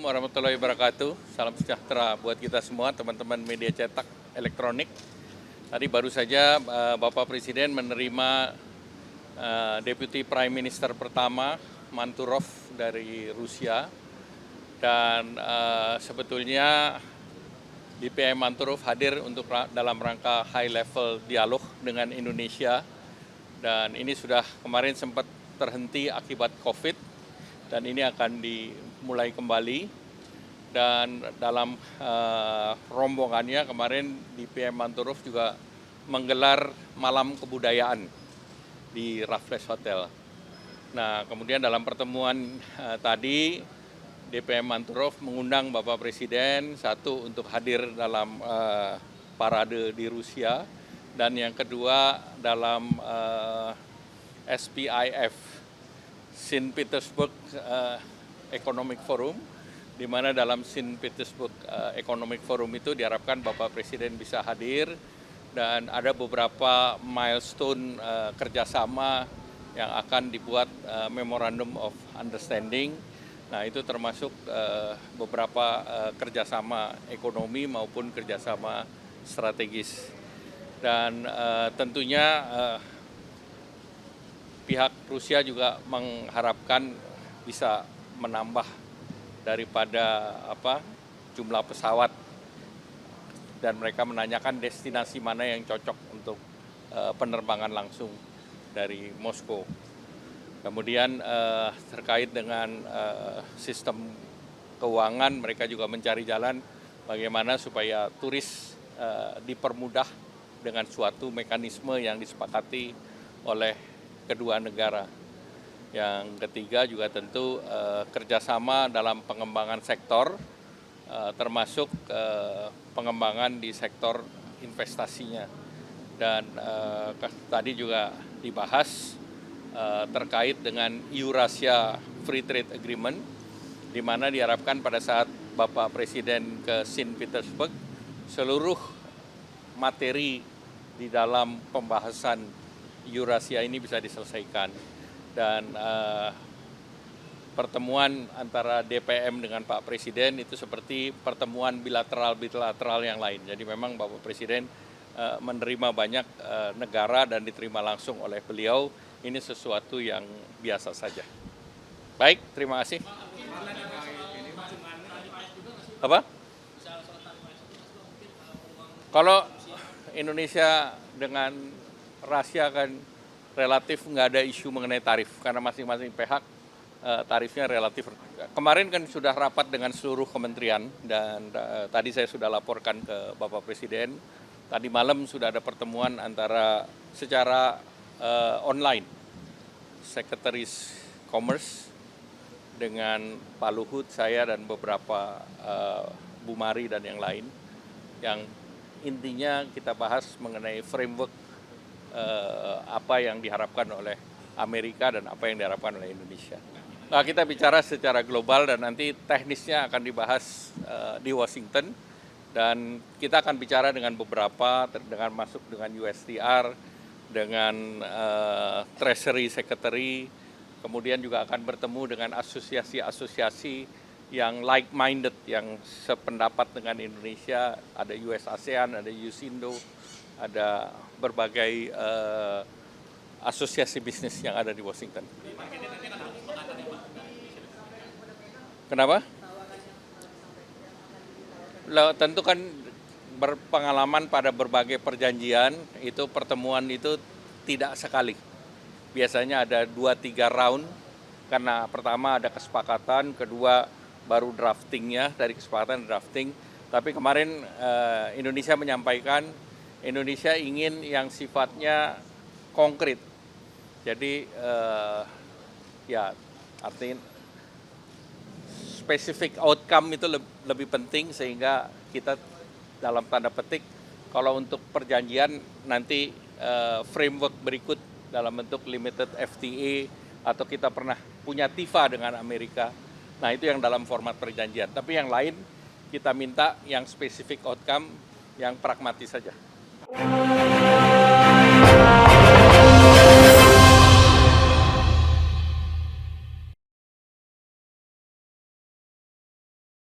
warahmatullahi wabarakatuh. Salam sejahtera buat kita semua, teman-teman media cetak elektronik. Tadi baru saja Bapak Presiden menerima Deputy Prime Minister pertama, Manturov dari Rusia. Dan sebetulnya DPM Manturov hadir untuk dalam rangka high level dialog dengan Indonesia. Dan ini sudah kemarin sempat terhenti akibat COVID. Dan ini akan dimulai kembali, dan dalam rombongannya kemarin DPM Manturov juga menggelar malam kebudayaan di Raffles Hotel. Nah, kemudian dalam pertemuan tadi DPM Manturov mengundang Bapak Presiden, satu untuk hadir dalam parade di Rusia, dan yang kedua dalam SPIF, St. Petersburg Economic Forum, di mana dalam St. Petersburg Economic Forum itu diharapkan Bapak Presiden bisa hadir, dan ada beberapa milestone kerjasama yang akan dibuat Memorandum of Understanding. Nah, itu termasuk beberapa kerjasama ekonomi maupun kerjasama strategis. Dan tentunya pihak Rusia juga mengharapkan bisa menambah daripada jumlah pesawat, dan mereka menanyakan destinasi mana yang cocok untuk penerbangan langsung dari Moskow. Kemudian terkait dengan sistem keuangan, mereka juga mencari jalan bagaimana supaya turis dipermudah dengan suatu mekanisme yang disepakati oleh kedua negara. Yang ketiga juga tentu kerjasama dalam pengembangan sektor, termasuk pengembangan di sektor investasinya. Dan tadi juga dibahas terkait dengan Eurasia Free Trade Agreement, di mana diharapkan pada saat Bapak Presiden ke St. Petersburg, seluruh materi di dalam pembahasan Eurasia ini bisa diselesaikan. Dan pertemuan antara DPM dengan Pak Presiden itu seperti pertemuan bilateral yang lain. Jadi memang Bapak Presiden menerima banyak negara dan diterima langsung oleh beliau. Ini sesuatu yang biasa saja. Baik, terima kasih. Apa? Kalau Indonesia dengan Rusia kan relatif nggak ada isu mengenai tarif, karena masing-masing pihak tarifnya relatif. Kemarin kan sudah rapat dengan seluruh kementerian, dan tadi saya sudah laporkan ke Bapak Presiden. Tadi malam sudah ada pertemuan antara secara online, Sekretaris Commerce dengan Pak Luhut, saya dan beberapa Bu Mari dan yang lain, yang intinya kita bahas mengenai framework apa yang diharapkan oleh Amerika dan apa yang diharapkan oleh Indonesia. Nah, kita bicara secara global dan nanti teknisnya akan dibahas di Washington, dan kita akan bicara dengan beberapa, dengan masuk dengan USTR, dengan Treasury Secretary, kemudian juga akan bertemu dengan asosiasi-asosiasi yang like-minded, yang sependapat dengan Indonesia. Ada US ASEAN, ada USINDO, ada berbagai asosiasi bisnis yang ada di Washington. Kenapa? Tentu kan berpengalaman pada berbagai perjanjian, itu pertemuan itu tidak sekali. Biasanya ada 2-3 round, karena pertama ada kesepakatan, kedua baru draftingnya, dari kesepakatan drafting. Tapi kemarin Indonesia menyampaikan Indonesia ingin yang sifatnya konkret. Jadi ya artinya specific outcome itu lebih penting, sehingga kita dalam tanda petik kalau untuk perjanjian nanti framework berikut dalam bentuk limited FTA, atau kita pernah punya TIFA dengan Amerika. Nah, itu yang dalam format perjanjian. Tapi yang lain kita minta yang specific outcome, yang pragmatis saja.